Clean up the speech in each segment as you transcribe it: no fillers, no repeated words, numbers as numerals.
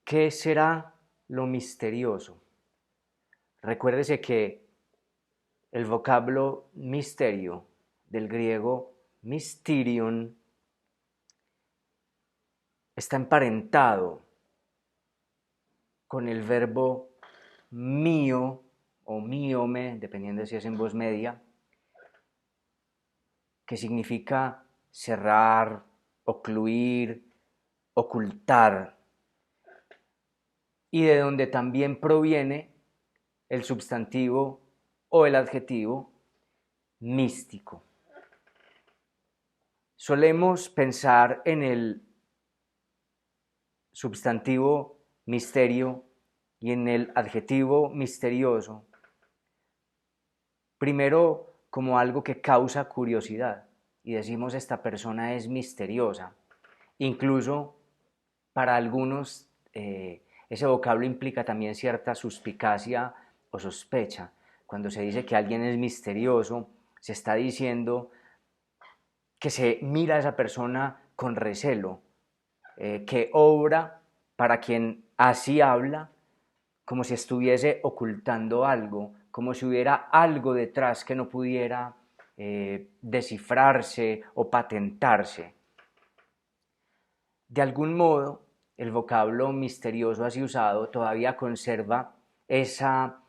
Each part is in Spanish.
¿Qué será lo misterioso? Recuérdese que el vocablo misterio, del griego mysterion, está emparentado con el verbo mío o míome, dependiendo de si es en voz media, que significa cerrar, ocluir, ocultar, y de donde también proviene el sustantivo o el adjetivo místico. Solemos pensar en el substantivo misterio y en el adjetivo misterioso, primero como algo que causa curiosidad y decimos esta persona es misteriosa. Incluso para algunos ese vocablo implica también cierta suspicacia o sospecha. Cuando se dice que alguien es misterioso, se está diciendo que se mira a esa persona con recelo, que obra para quien así habla, como si estuviese ocultando algo, como si hubiera algo detrás que no pudiera descifrarse o patentarse. De algún modo, el vocablo misterioso así usado todavía conserva esa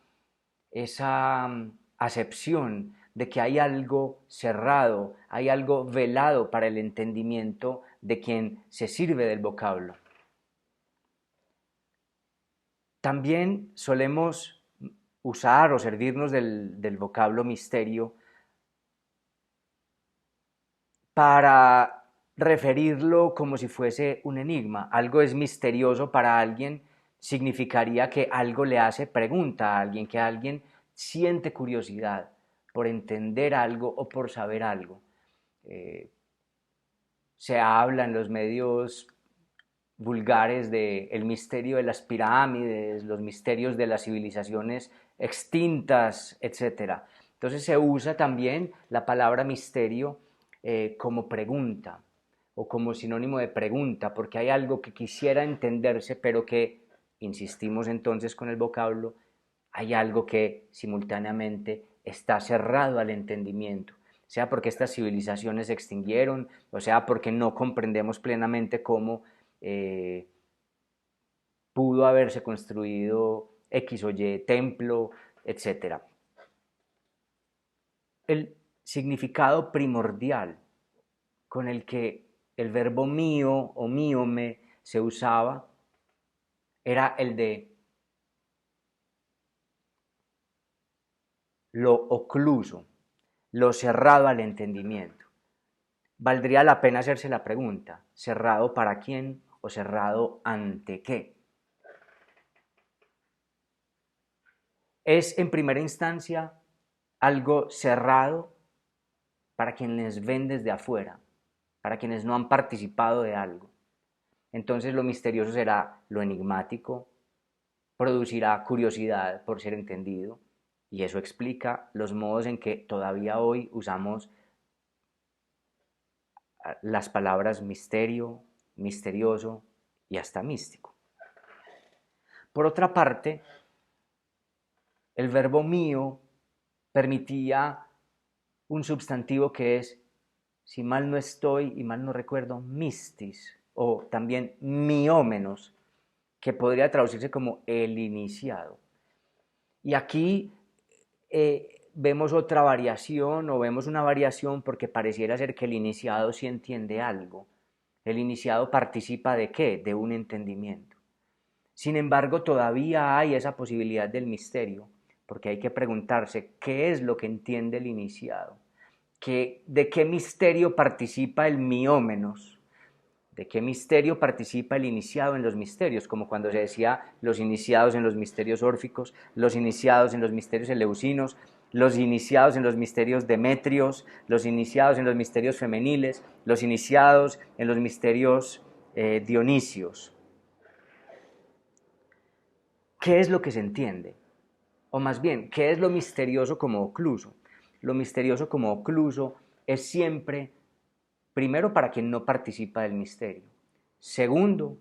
acepción de que hay algo cerrado, hay algo velado para el entendimiento de quien se sirve del vocablo. También solemos usar o servirnos del vocablo misterio para referirlo como si fuese un enigma. Algo es misterioso para alguien, significaría que algo le hace pregunta a alguien, que alguien siente curiosidad por entender algo o por saber algo. Eh, Se habla en los medios vulgares del misterio de las pirámides, los misterios de las civilizaciones extintas, etc. Entonces se usa también la palabra misterio como pregunta o como sinónimo de pregunta, porque hay algo que quisiera entenderse, pero que, insistimos entonces con el vocablo, hay algo que simultáneamente está cerrado al entendimiento, sea porque estas civilizaciones se extinguieron, o sea porque no comprendemos plenamente cómo pudo haberse construido X o Y templo, etc. El significado primordial con el que el verbo mío o míome se usaba era el de lo ocluso, lo cerrado al entendimiento. Valdría la pena hacerse la pregunta, ¿cerrado para quién o cerrado ante qué? Es en primera instancia algo cerrado para quienes ven desde afuera, para quienes no han participado de algo. Entonces lo misterioso será lo enigmático, producirá curiosidad por ser entendido, y eso explica los modos en que todavía hoy usamos las palabras misterio, misterioso y hasta místico. Por otra parte, el verbo mío permitía un sustantivo que es, si mal no estoy y mal no recuerdo, mistis, o también miómenos, que podría traducirse como el iniciado. Y aquí vemos otra variación o vemos una variación porque pareciera ser que el iniciado sí entiende algo. El iniciado participa de qué? De un entendimiento. Sin embargo, todavía hay esa posibilidad del misterio, porque hay que preguntarse qué es lo que entiende el iniciado, de qué misterio participa el miómenos, de qué misterio participa el iniciado en los misterios, como cuando se decía los iniciados en los misterios órficos, los iniciados en los misterios eleusinos, los iniciados en los misterios demetrios, los iniciados en los misterios femeniles, los iniciados en los misterios dionisios. ¿Qué es lo que se entiende? O más bien, ¿qué es lo misterioso como ocluso? Lo misterioso como ocluso es siempre, primero, para quien no participa del misterio. Segundo,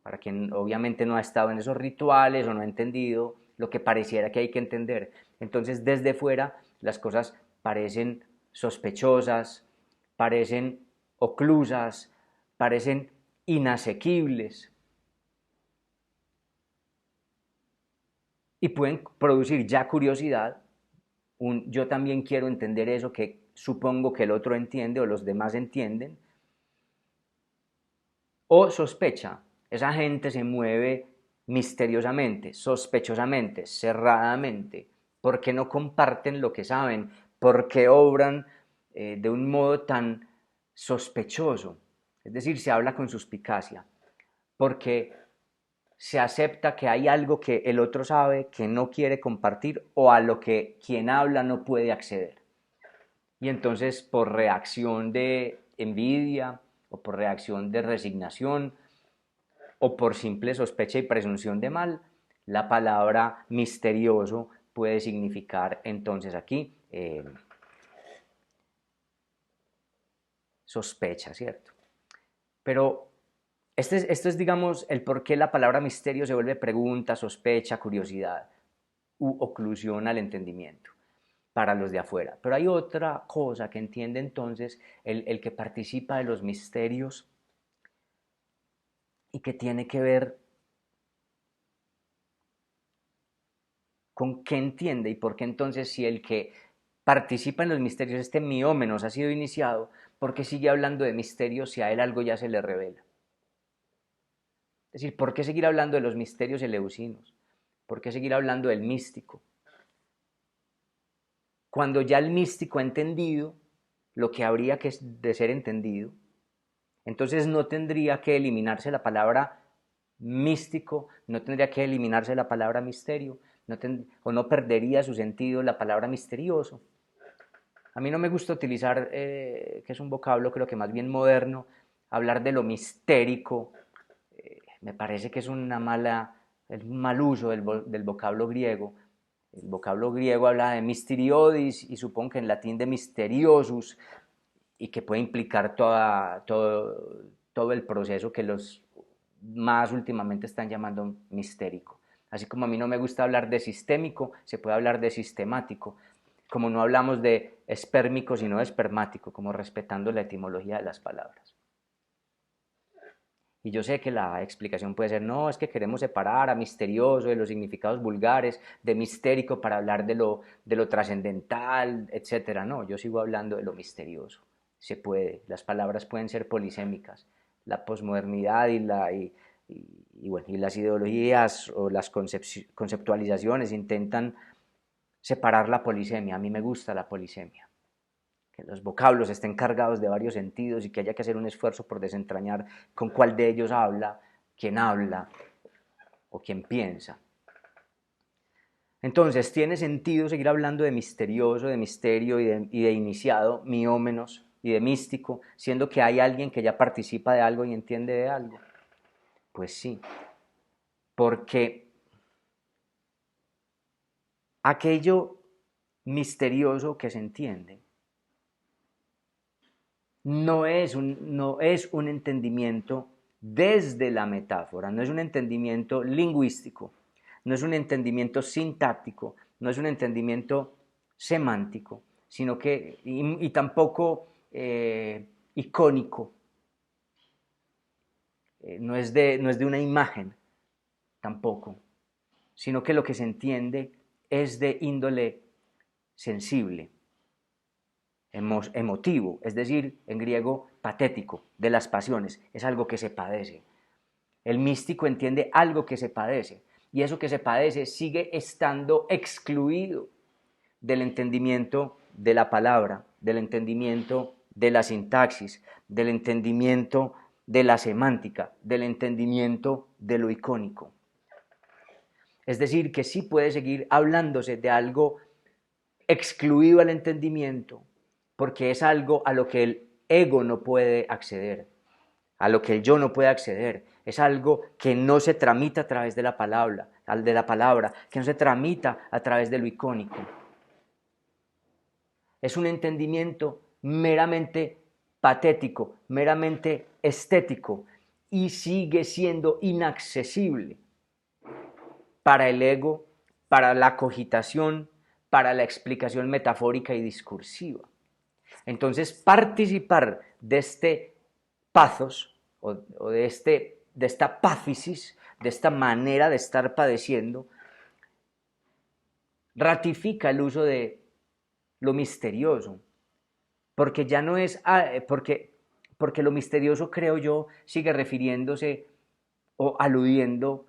para quien obviamente no ha estado en esos rituales o no ha entendido lo que pareciera que hay que entender. Entonces, desde fuera, las cosas parecen sospechosas, parecen oclusas, parecen inasequibles y pueden producir ya curiosidad, yo también quiero entender eso que supongo que el otro entiende o los demás entienden, o sospecha. Esa gente se mueve misteriosamente, sospechosamente, cerradamente, porque no comparten lo que saben, porque obran de un modo tan sospechoso. Es decir, se habla con suspicacia, porque se acepta que hay algo que el otro sabe que no quiere compartir o a lo que quien habla no puede acceder. Y entonces por reacción de envidia o por reacción de resignación o por simple sospecha y presunción de mal, la palabra misterioso puede significar entonces aquí sospecha, ¿cierto? Pero esto es, digamos, el por qué la palabra misterio se vuelve pregunta, sospecha, curiosidad u oclusión al entendimiento para los de afuera. Pero hay otra cosa que entiende entonces el que participa de los misterios y que tiene que ver con qué entiende y por qué entonces si el que participa en los misterios, este miómenos, ha sido iniciado, ¿por qué sigue hablando de misterios si a él algo ya se le revela? Es decir, ¿por qué seguir hablando de los misterios eleusinos? ¿Por qué seguir hablando del místico? Cuando ya el místico ha entendido lo que habría que de ser entendido, entonces no tendría que eliminarse la palabra místico, no tendría que eliminarse la palabra misterio, o no perdería su sentido la palabra misterioso. A mí no me gusta utilizar, que es un vocablo creo que más bien moderno, hablar de lo mistérico, me parece que es un mal uso del vocablo griego. El vocablo griego habla de mysteriodis y supongo que en latín de misteriosus y que puede implicar todo el proceso que los más últimamente están llamando mistérico. Así como a mí no me gusta hablar de sistémico, se puede hablar de sistemático, como no hablamos de espérmico sino de espermático, como respetando la etimología de las palabras. Y yo sé que la explicación puede ser, no, es que queremos separar a misterioso de los significados vulgares, de mistérico para hablar de lo trascendental, etc. No, yo sigo hablando de lo misterioso. Se puede, las palabras pueden ser polisémicas. La posmodernidad y las ideologías o las conceptualizaciones intentan separar la polisemia. A mí me gusta la polisemia, que los vocablos estén cargados de varios sentidos y que haya que hacer un esfuerzo por desentrañar con cuál de ellos habla o quién piensa. Entonces, ¿tiene sentido seguir hablando de misterioso, de misterio y de iniciado, miómenos y de místico, siendo que hay alguien que ya participa de algo y entiende de algo? Pues sí, porque aquello misterioso que se entiende no es un entendimiento desde la metáfora, no es un entendimiento lingüístico, no es un entendimiento sintáctico, no es un entendimiento semántico, sino que, y tampoco icónico, no es de una imagen tampoco, sino que lo que se entiende es de índole sensible, emotivo, es decir, en griego patético, de las pasiones, es algo que se padece. El místico entiende algo que se padece y eso que se padece sigue estando excluido del entendimiento de la palabra, del entendimiento de la sintaxis, del entendimiento de la semántica, del entendimiento de lo icónico. Es decir, que sí puede seguir hablándose de algo excluido al entendimiento, porque es algo a lo que el ego no puede acceder, a lo que el yo no puede acceder. Es algo que no se tramita a través de la palabra, que no se tramita a través de lo icónico. Es un entendimiento meramente patético, meramente estético, y sigue siendo inaccesible para el ego, para la cogitación, para la explicación metafórica y discursiva. Entonces, participar de este pathos o de esta páfisis, de esta manera de estar padeciendo, ratifica el uso de lo misterioso, porque ya no es, porque lo misterioso, creo yo, sigue refiriéndose o aludiendo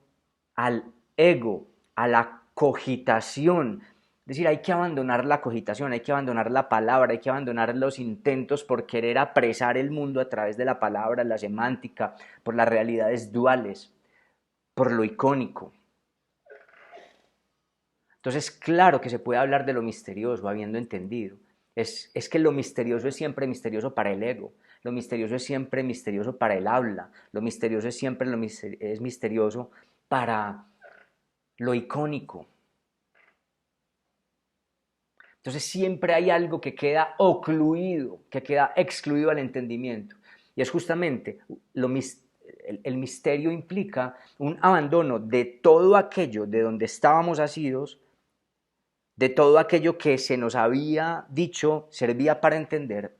al ego, a la cogitación. Es decir, hay que abandonar la cogitación, hay que abandonar la palabra, hay que abandonar los intentos por querer apresar el mundo a través de la palabra, la semántica, por las realidades duales, por lo icónico. Entonces, claro que se puede hablar de lo misterioso, habiendo entendido. Es que lo misterioso es siempre misterioso para el ego, lo misterioso es siempre misterioso para el habla, lo misterioso es siempre es misterioso para lo icónico. Entonces siempre hay algo que queda ocluido, que queda excluido al entendimiento. Y es justamente el misterio implica un abandono de todo aquello de donde estábamos asidos, de todo aquello que se nos había dicho servía para entender,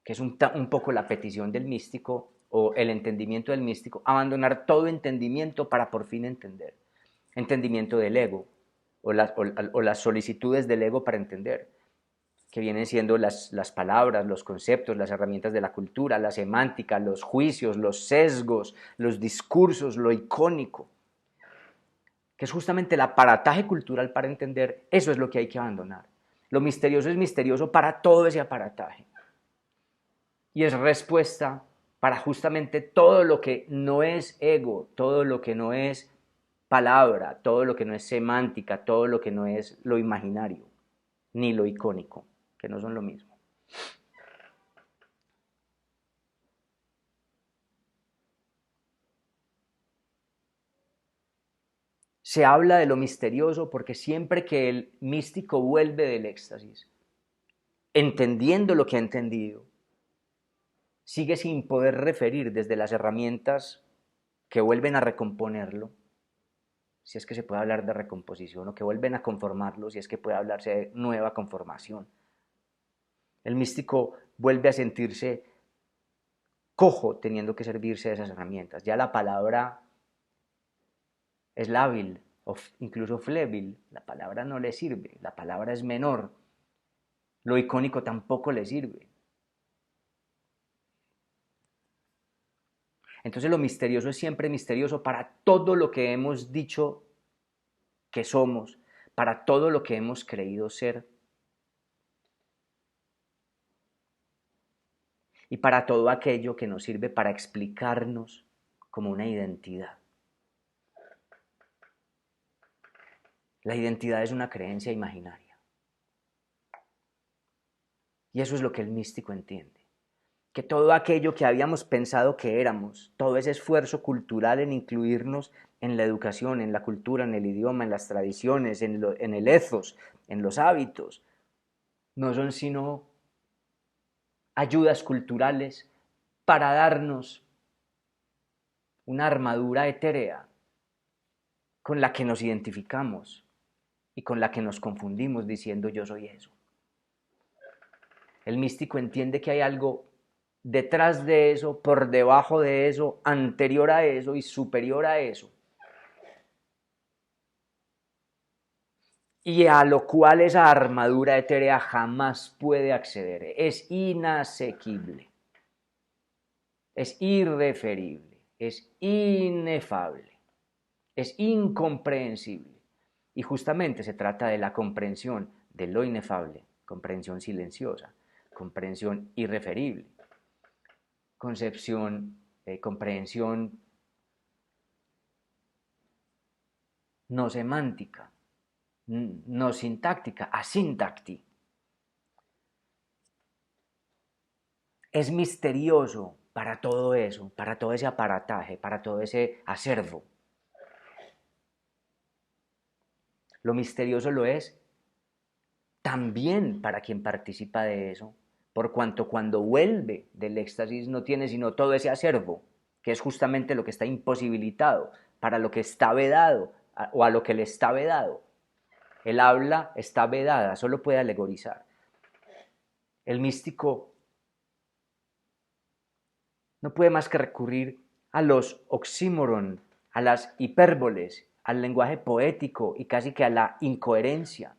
que es un poco la petición del místico o el entendimiento del místico, abandonar todo entendimiento para por fin entender. Entendimiento del ego o las solicitudes del ego para entender, que vienen siendo las palabras, los conceptos, las herramientas de la cultura, la semántica, los juicios, los sesgos, los discursos, lo icónico, que es justamente el aparataje cultural para entender. Eso es lo que hay que abandonar. Lo misterioso es misterioso para todo ese aparataje. Y es respuesta para justamente todo lo que no es ego, todo lo que no es palabra, todo lo que no es semántica, todo lo que no es lo imaginario, ni lo icónico, que no son lo mismo. Se habla de lo misterioso porque siempre que el místico vuelve del éxtasis, entendiendo lo que ha entendido, sigue sin poder referir desde las herramientas que vuelven a recomponerlo, si es que se puede hablar de recomposición, o que vuelven a conformarlo, si es que puede hablarse de nueva conformación. El místico vuelve a sentirse cojo teniendo que servirse de esas herramientas. Ya la palabra es lábil o incluso flébil, la palabra no le sirve, la palabra es menor, lo icónico tampoco le sirve. Entonces lo misterioso es siempre misterioso para todo lo que hemos dicho que somos, para todo lo que hemos creído ser y para todo aquello que nos sirve para explicarnos como una identidad. La identidad es una creencia imaginaria. Y eso es lo que el místico entiende. Que todo aquello que habíamos pensado que éramos, todo ese esfuerzo cultural en incluirnos en la educación, en la cultura, en el idioma, en las tradiciones, en el ethos, en los hábitos, no son sino ayudas culturales para darnos una armadura etérea con la que nos identificamos y con la que nos confundimos diciendo yo soy eso. El místico entiende que hay algo detrás de eso, por debajo de eso, anterior a eso y superior a eso, y a lo cual esa armadura etérea jamás puede acceder. Es inasequible, es irreferible, es inefable, es incomprensible. Y justamente se trata de la comprensión de lo inefable, comprensión silenciosa, comprensión irreferible, comprensión no semántica, no sintáctica, asintacti. Es misterioso para todo eso, para todo ese aparataje, para todo ese acervo. Lo misterioso lo es también para quien participa de eso, por cuanto cuando vuelve del éxtasis no tiene sino todo ese acervo que es justamente lo que está imposibilitado, para lo que está vedado o a lo que le está vedado. El habla está vedada, solo puede alegorizar. El místico no puede más que recurrir a los oxímoron, a las hipérboles, al lenguaje poético y casi que a la incoherencia,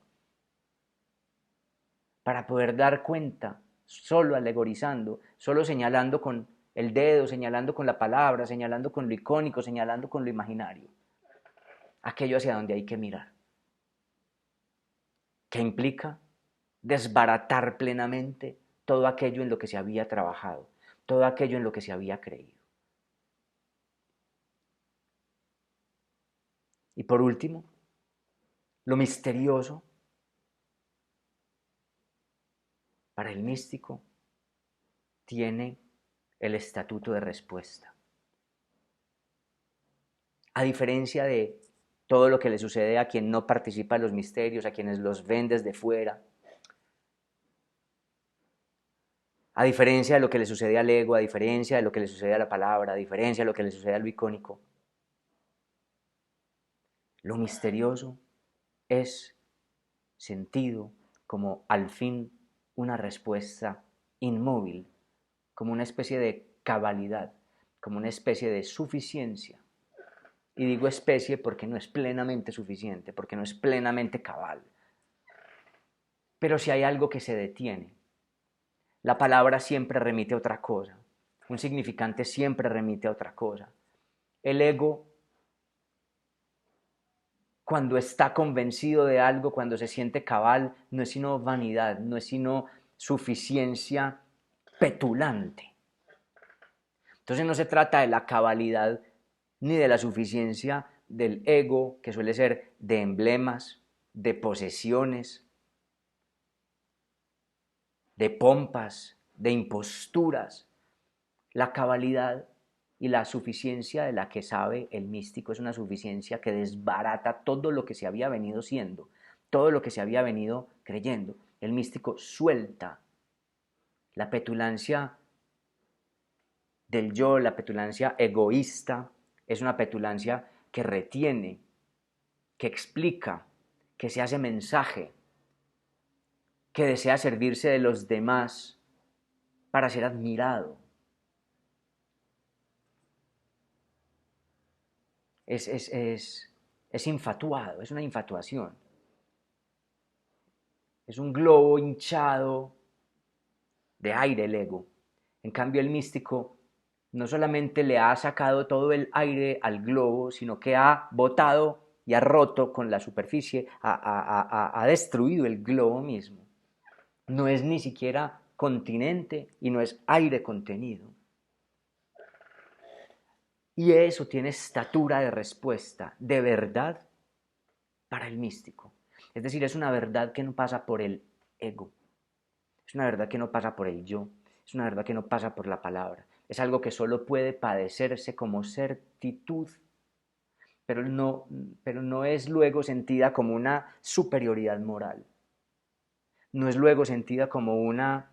para poder dar cuenta, solo alegorizando, solo señalando con el dedo, señalando con la palabra, señalando con lo icónico, señalando con lo imaginario, aquello hacia donde hay que mirar. ¿Qué implica? Desbaratar plenamente todo aquello en lo que se había trabajado, todo aquello en lo que se había creído. Y por último, lo misterioso para el místico tiene el estatuto de respuesta. A diferencia de todo lo que le sucede a quien no participa en los misterios, a quienes los ven desde fuera, a diferencia de lo que le sucede al ego, a diferencia de lo que le sucede a la palabra, a diferencia de lo que le sucede a lo icónico, lo misterioso es sentido como al fin una respuesta inmóvil, como una especie de cabalidad, como una especie de suficiencia. Y digo especie porque no es plenamente suficiente, porque no es plenamente cabal. Pero si hay algo que se detiene, la palabra siempre remite a otra cosa, un significante siempre remite a otra cosa. El ego, cuando está convencido de algo, cuando se siente cabal, no es sino vanidad, no es sino suficiencia petulante. Entonces no se trata de la cabalidad ni de la suficiencia del ego, que suele ser de emblemas, de posesiones, de pompas, de imposturas. La cabalidad y la suficiencia de la que sabe el místico es una suficiencia que desbarata todo lo que se había venido siendo, todo lo que se había venido creyendo. El místico suelta la petulancia del yo, la petulancia egoísta, es una petulancia que retiene, que explica, que se hace mensaje, que desea servirse de los demás para ser admirado. Es infatuado, es una infatuación. Es un globo hinchado de aire el ego. En cambio el místico no solamente le ha sacado todo el aire al globo, sino que ha botado y ha roto con la superficie, ha destruido el globo mismo. No es ni siquiera continente y no es aire contenido. Y eso tiene estatura de respuesta, de verdad, para el místico. Es decir, es una verdad que no pasa por el ego, es una verdad que no pasa por el yo, es una verdad que no pasa por la palabra. Es algo que solo puede padecerse como certitud, pero no es luego sentida como una superioridad moral. No es luego sentida como una,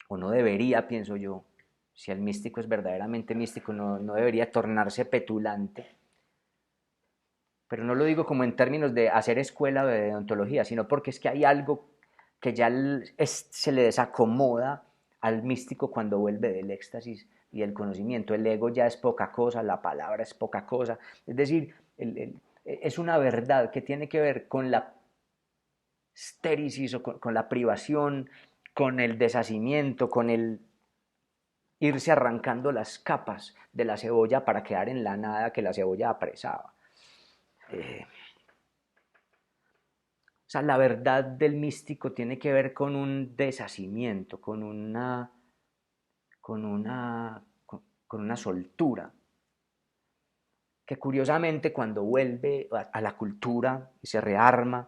o no debería, pienso yo, si el místico es verdaderamente místico, no debería tornarse petulante. Pero no lo digo como en términos de hacer escuela de ontología, sino porque es que hay algo que ya se le desacomoda al místico cuando vuelve del éxtasis y del conocimiento. El ego ya es poca cosa, la palabra es poca cosa. Es decir, es una verdad que tiene que ver con la stérisis o con la privación, con el deshacimiento, con el irse arrancando las capas de la cebolla para quedar en la nada que la cebolla apresaba. O sea, la verdad del místico tiene que ver con un deshacimiento, con una soltura, que curiosamente cuando vuelve a la cultura y se rearma,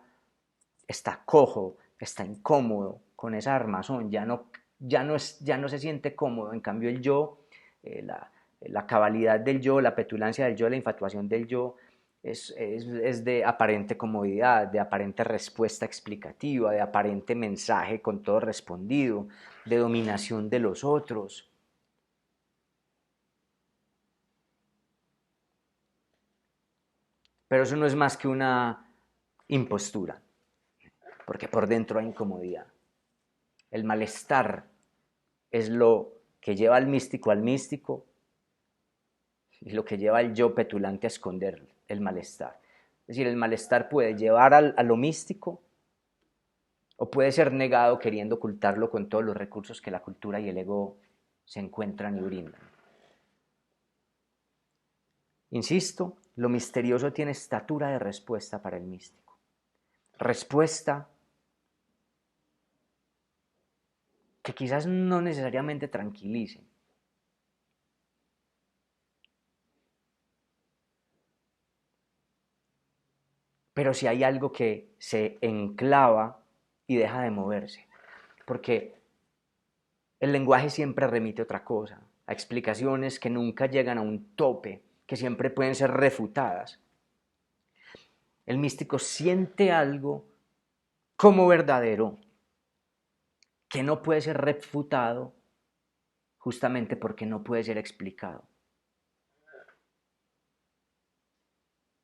está cojo, está incómodo con esa armazón, ya no se siente cómodo. En cambio el yo, la cabalidad del yo, la petulancia del yo, la infatuación del yo, es de aparente comodidad, de aparente respuesta explicativa, de aparente mensaje con todo respondido, de dominación de los otros. Pero eso no es más que una impostura, porque por dentro hay incomodidad. El malestar es lo que lleva al místico, y lo que lleva al yo petulante a esconder el malestar. Es decir, el malestar puede llevar a lo místico o puede ser negado queriendo ocultarlo con todos los recursos que la cultura y el ego se encuentran y brindan. Insisto, lo misterioso tiene estatura de respuesta para el místico. Respuesta que quizás no necesariamente tranquilice, pero si hay algo que se enclava y deja de moverse, porque el lenguaje siempre remite a otra cosa, a explicaciones que nunca llegan a un tope, que siempre pueden ser refutadas. El místico siente algo como verdadero, que no puede ser refutado justamente porque no puede ser explicado.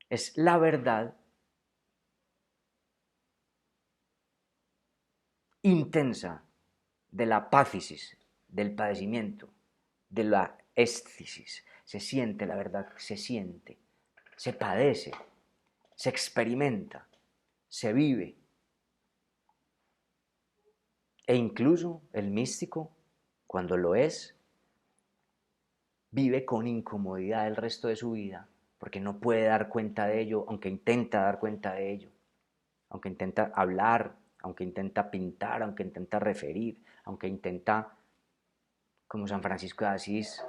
Es la verdad intensa de la apáfisis, del padecimiento, de la éxtasis. Se siente la verdad, se siente, se padece, se experimenta, se vive. E incluso el místico, cuando lo es, vive con incomodidad el resto de su vida, porque no puede dar cuenta de ello, aunque intenta dar cuenta de ello, aunque intenta hablar, aunque intenta pintar, aunque intenta referir, aunque intenta, como San Francisco de Asís,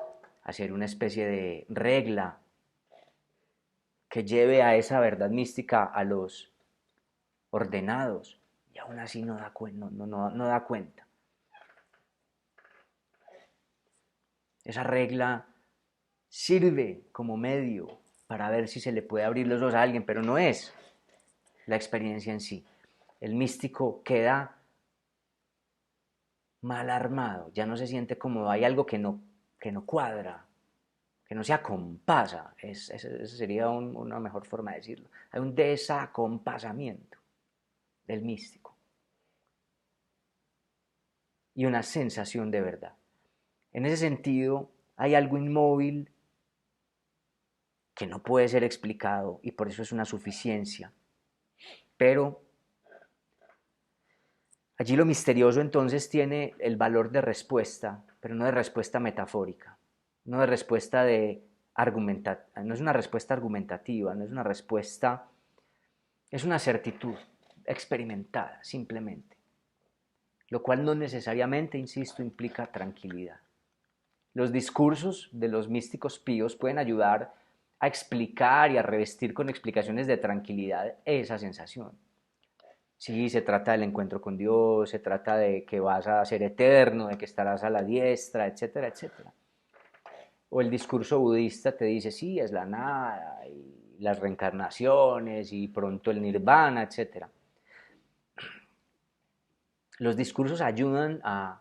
hacer una especie de regla que lleve a esa verdad mística a los ordenados, y aún así no da cuenta. Esa regla sirve como medio para ver si se le puede abrir los ojos a alguien, pero no es la experiencia en sí. El místico queda mal armado, ya no se siente cómodo, hay algo que no cuadra, que no se acompasa, esa sería una mejor forma de decirlo. Hay un desacompasamiento del místico y una sensación de verdad. En ese sentido, hay algo inmóvil que no puede ser explicado y por eso es una suficiencia. Pero allí lo misterioso entonces tiene el valor de respuesta, pero no de respuesta metafórica, no de respuesta de no es una respuesta argumentativa, no es una respuesta, es una certitud experimentada simplemente, lo cual no necesariamente, insisto, implica tranquilidad. Los discursos de los místicos píos pueden ayudar a explicar y a revestir con explicaciones de tranquilidad esa sensación. Sí, se trata del encuentro con Dios, se trata de que vas a ser eterno, de que estarás a la diestra, etcétera, etcétera. O el discurso budista te dice, sí, es la nada, y las reencarnaciones, y pronto el nirvana, etcétera. Los discursos ayudan a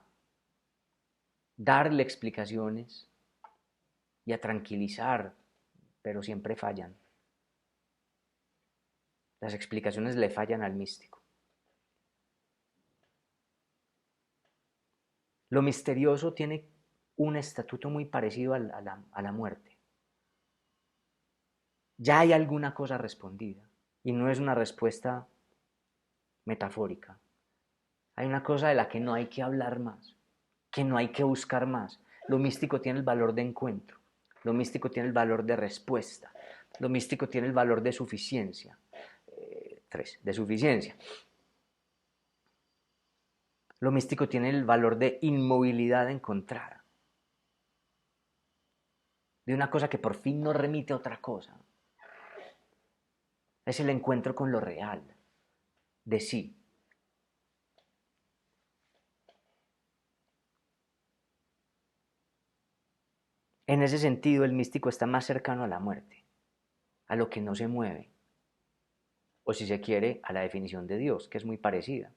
darle explicaciones y a tranquilizar, pero siempre fallan. Las explicaciones le fallan al místico. Lo misterioso tiene un estatuto muy parecido a la muerte. Ya hay alguna cosa respondida y no es una respuesta metafórica. Hay una cosa de la que no hay que hablar más, que no hay que buscar más. Lo místico tiene el valor de encuentro, lo místico tiene el valor de respuesta, lo místico tiene el valor de suficiencia. De suficiencia. Lo místico tiene el valor de inmovilidad encontrada, de una cosa que por fin no remite a otra cosa. Es el encuentro con lo real, de sí. En ese sentido, el místico está más cercano a la muerte, a lo que no se mueve, o si se quiere, a la definición de Dios, que es muy parecida.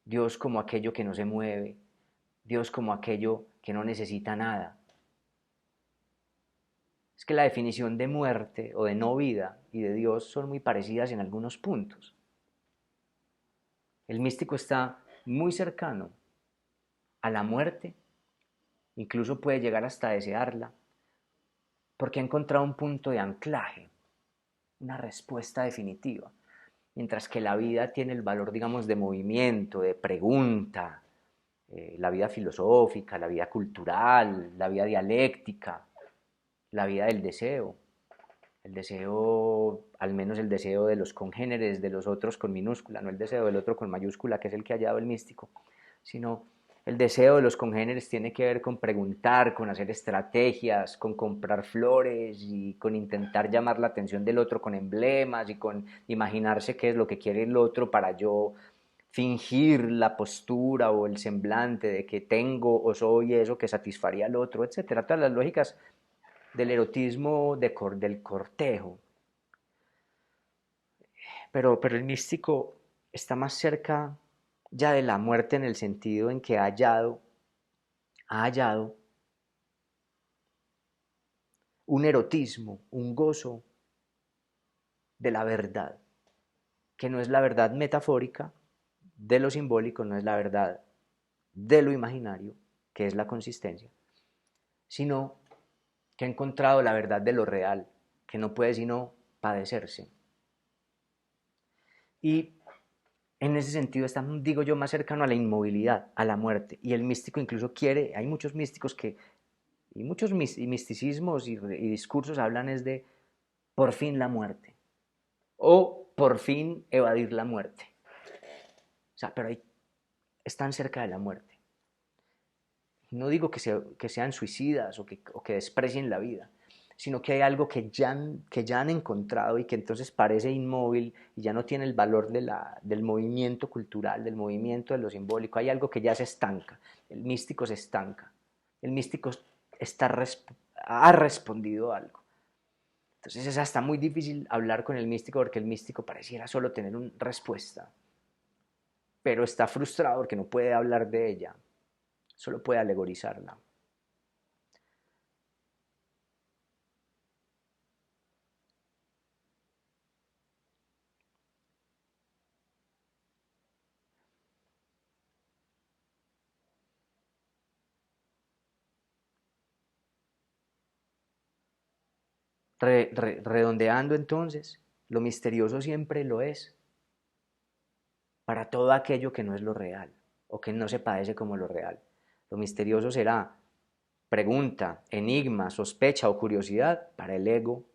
Dios como aquello que no se mueve, Dios como aquello que no necesita nada. es que la definición de muerte o de no vida y de Dios son muy parecidas en algunos puntos. El místico está muy cercano a la muerte, incluso puede llegar hasta desearla, porque ha encontrado un punto de anclaje, una respuesta definitiva. Mientras que la vida tiene el valor, digamos, de movimiento, de pregunta, la vida filosófica, la vida cultural, la vida dialéctica, la vida del deseo. El deseo, al menos el deseo de los congéneres, de los otros con minúscula, no el deseo del otro con mayúscula, que es el que ha hallado el místico, sino el deseo de los congéneres tiene que ver con preguntar, con hacer estrategias, con comprar flores y con intentar llamar la atención del otro con emblemas y con imaginarse qué es lo que quiere el otro para yo fingir la postura o el semblante de que tengo o soy eso que satisfaría al otro, etcétera. Todas las lógicas del erotismo del cortejo. Pero el místico está más cerca ya de la muerte en el sentido en que ha hallado un erotismo, un gozo de la verdad, que no es la verdad metafórica de lo simbólico, no es la verdad de lo imaginario, que es la consistencia, sino que ha encontrado la verdad de lo real, que no puede sino padecerse. Y en ese sentido está, digo yo, más cercano a la inmovilidad, a la muerte. Y el místico incluso quiere, hay muchos místicos que, y muchos misticismos y discursos hablan es de por fin la muerte, o por fin evadir la muerte. O sea, pero ahí están cerca de la muerte. No digo que sean suicidas o que desprecien la vida, sino que hay algo que ya han encontrado y que entonces parece inmóvil y ya no tiene el valor del movimiento cultural, del movimiento de lo simbólico. Hay algo que ya se estanca. El místico se estanca. El místico ha respondido a algo. Entonces es hasta muy difícil hablar con el místico porque el místico pareciera solo tener una respuesta, pero está frustrado porque no puede hablar de ella, solo puede alegorizarla. Redondeando entonces, lo misterioso siempre lo es para todo aquello que no es lo real o que no se padece como lo real. Lo misterioso será pregunta, enigma, sospecha o curiosidad para el ego,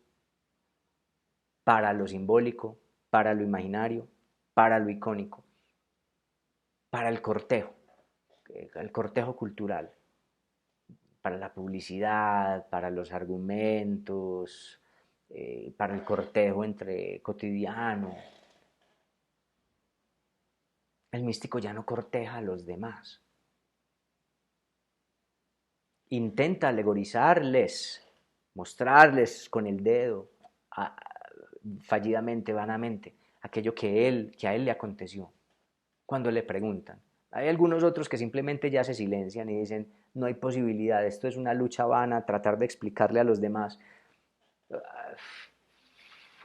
para lo simbólico, para lo imaginario, para lo icónico, para el cortejo cultural, para la publicidad, para los argumentos, para el cortejo entre cotidiano. El místico ya no corteja a los demás. Intenta alegorizarles, mostrarles con el dedo, fallidamente, vanamente, aquello que a él le aconteció. Cuando le preguntan. Hay algunos otros que simplemente ya se silencian y dicen, no hay posibilidad, esto es una lucha vana, tratar de explicarle a los demás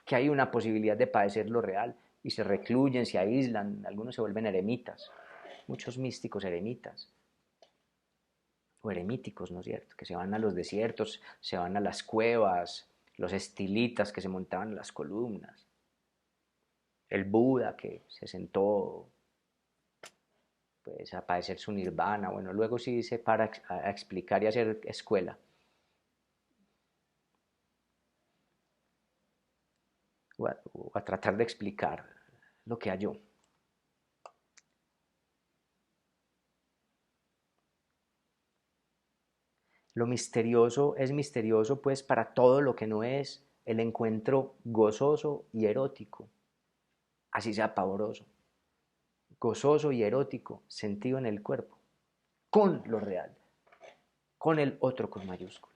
que hay una posibilidad de padecer lo real y se recluyen, se aíslan, algunos se vuelven eremitas, muchos místicos eremitas o eremíticos, ¿no es cierto? Que se van a los desiertos, se van a las cuevas, los estilitas que se montaban en las columnas, el Buda que se sentó pues a padecer su nirvana, bueno, luego sí se para a explicar y hacer escuela. O a tratar de explicar lo que halló. Lo misterioso es misterioso pues para todo lo que no es el encuentro gozoso y erótico, así sea pavoroso, gozoso y erótico, sentido en el cuerpo, con lo real, con el otro con mayúscula.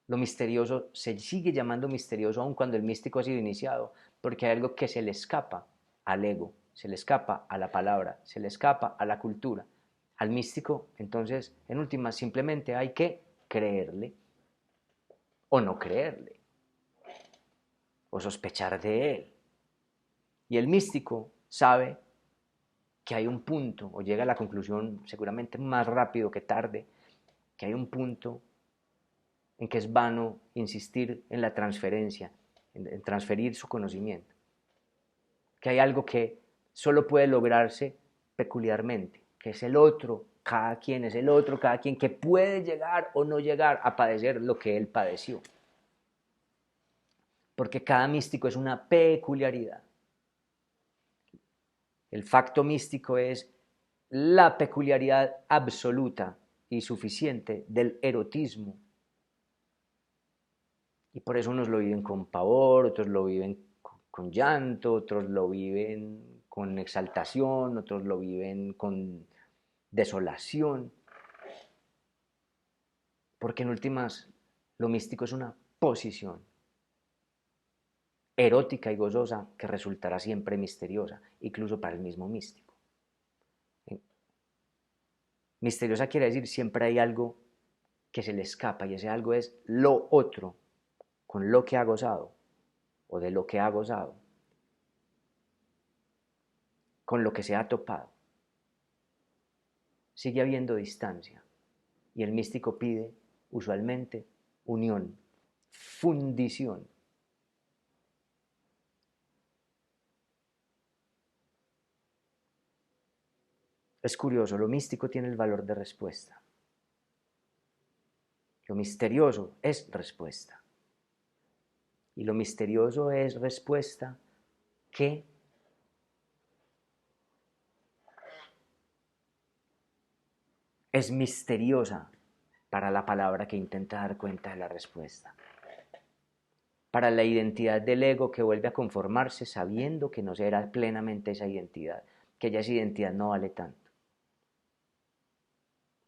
Lo misterioso se sigue llamando misterioso aun cuando el místico ha sido iniciado, porque hay algo que se le escapa al ego, se le escapa a la palabra, se le escapa a la cultura. Al místico, entonces, en última, simplemente hay que creerle. o no creerle, o sospechar de él. Y el místico sabe que hay un punto, o llega a la conclusión seguramente más rápido que tarde, que hay un punto en que es vano insistir en la transferencia, en transferir su conocimiento, que hay algo que solo puede lograrse peculiarmente, que es el otro, cada quien es el otro, cada quien que puede llegar o no llegar a padecer lo que él padeció. Porque cada místico es una peculiaridad. El facto místico es la peculiaridad absoluta y suficiente del erotismo. Y por eso unos lo viven con pavor, otros lo viven con llanto, otros lo viven con exaltación, otros lo viven con desolación. Porque en últimas, lo místico es una posición erótica y gozosa que resultará siempre misteriosa, incluso para el mismo místico. Misteriosa quiere decir siempre hay algo que se le escapa y ese algo es lo otro con lo que ha gozado o de lo que ha gozado, con lo que se ha topado. Sigue habiendo distancia y el místico pide usualmente unión, fundición. Es curioso, lo místico tiene el valor de respuesta. Lo misterioso es respuesta. Y lo misterioso es respuesta que es misteriosa para la palabra que intenta dar cuenta de la respuesta. Para la identidad del ego que vuelve a conformarse sabiendo que no será plenamente esa identidad, que ya esa identidad no vale tanto,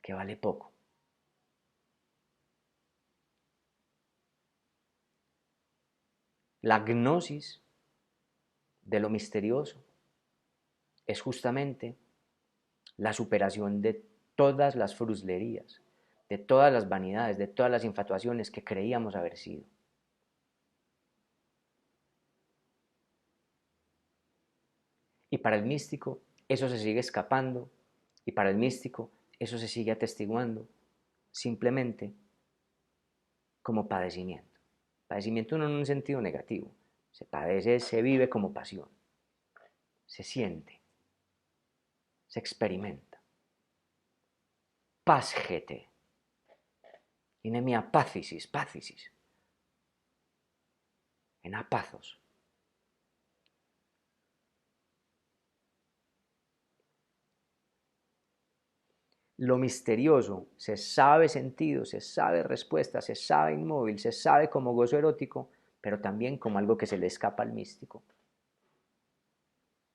que vale poco. La gnosis de lo misterioso es justamente la superación de todas las fruslerías, de todas las vanidades, de todas las infatuaciones que creíamos haber sido. Y para el místico eso se sigue escapando y para el místico eso se sigue atestiguando simplemente como padecimiento. Padecimiento no en un sentido negativo. Se padece, se vive como pasión. Se siente, se experimenta. Pasgete. Inemia pacisis, pacisis. En apazos. Lo misterioso se sabe sentido, se sabe respuesta, se sabe inmóvil, se sabe como gozo erótico, pero también como algo que se le escapa al místico.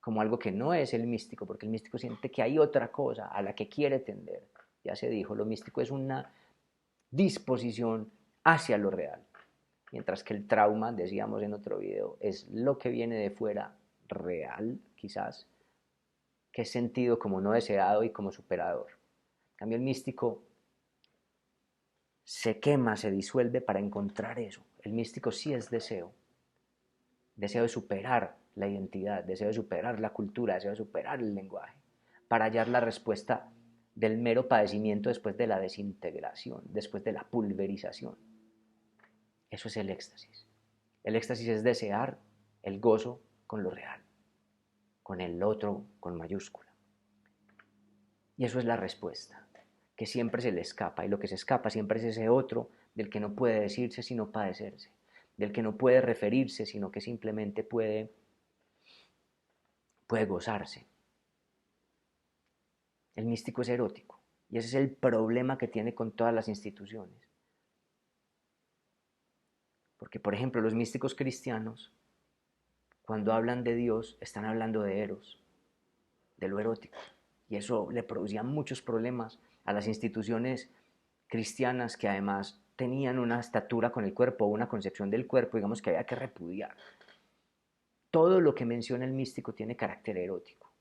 Como algo que no es el místico, porque el místico siente que hay otra cosa a la que quiere tender. Ya se dijo, lo místico es una disposición hacia lo real, mientras que el trauma, decíamos en otro video, es lo que viene de fuera real, quizás, que es sentido como no deseado y como superador. En cambio, el místico se quema, se disuelve para encontrar eso. El místico sí es deseo. Deseo de superar la identidad, deseo de superar la cultura, deseo de superar el lenguaje, para hallar la respuesta del mero padecimiento después de la desintegración, después de la pulverización. Eso es el éxtasis. El éxtasis es desear el gozo con lo real, con el otro con mayúscula. Y eso es la respuesta, que siempre se le escapa, y lo que se escapa siempre es ese otro del que no puede decirse sino padecerse, del que no puede referirse sino que simplemente puede gozarse. El místico es erótico, y ese es el problema que tiene con todas las instituciones. Porque, por ejemplo, los místicos cristianos, cuando hablan de Dios, están hablando de Eros, de lo erótico. Y eso le producía muchos problemas a las instituciones cristianas que además tenían una estatura con el cuerpo, una concepción del cuerpo, digamos, que había que repudiar. Todo lo que menciona el místico tiene carácter erótico.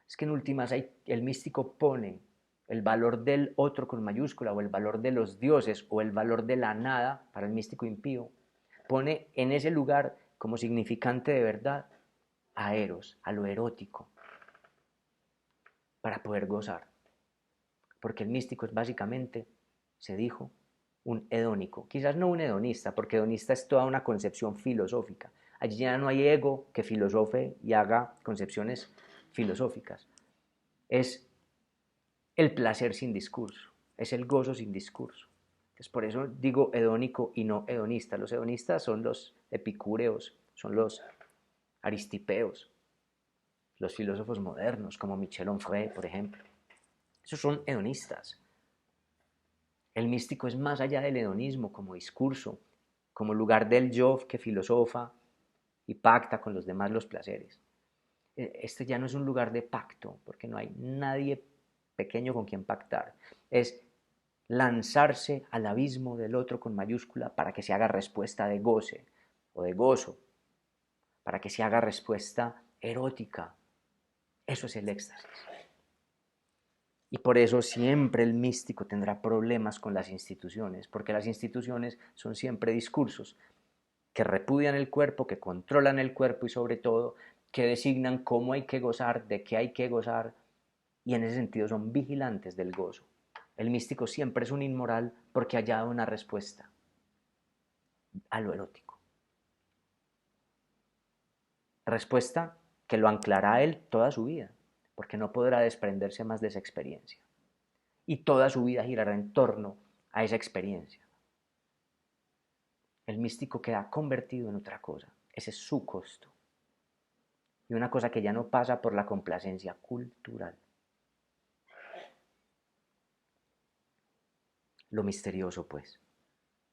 Es que en últimas el místico pone el valor del otro con mayúscula, o el valor de los dioses, o el valor de la nada para el místico impío, pone en ese lugar como significante de verdad a Eros, a lo erótico, para poder gozar. Porque el místico es básicamente, se dijo, un hedónico. Quizás no un hedonista, porque hedonista es toda una concepción filosófica. Allí ya no hay ego que filosofe y haga concepciones filosóficas. Es el placer sin discurso, es el gozo sin discurso. Entonces, por eso digo hedónico y no hedonista. Los hedonistas son los epicúreos, son los aristipeos, los filósofos modernos, como Michel Onfray, por ejemplo. Esos son hedonistas. El místico es más allá del hedonismo como discurso, como lugar del yo que filosofa y pacta con los demás los placeres. Este ya no es un lugar de pacto, porque no hay nadie pequeño con quien pactar. Es lanzarse al abismo del otro con mayúscula para que se haga respuesta de goce o de gozo, para que se haga respuesta erótica. Eso es el éxtasis. Y por eso siempre el místico tendrá problemas con las instituciones, porque las instituciones son siempre discursos que repudian el cuerpo, que controlan el cuerpo y sobre todo que designan cómo hay que gozar, de qué hay que gozar, y en ese sentido son vigilantes del gozo. El místico siempre es un inmoral porque ha hallado una respuesta a lo erótico. Respuesta que lo anclará a él toda su vida, porque no podrá desprenderse más de esa experiencia. Y toda su vida girará en torno a esa experiencia. El místico queda convertido en otra cosa. Ese es su costo. Y una cosa que ya no pasa por la complacencia cultural. Lo misterioso, pues.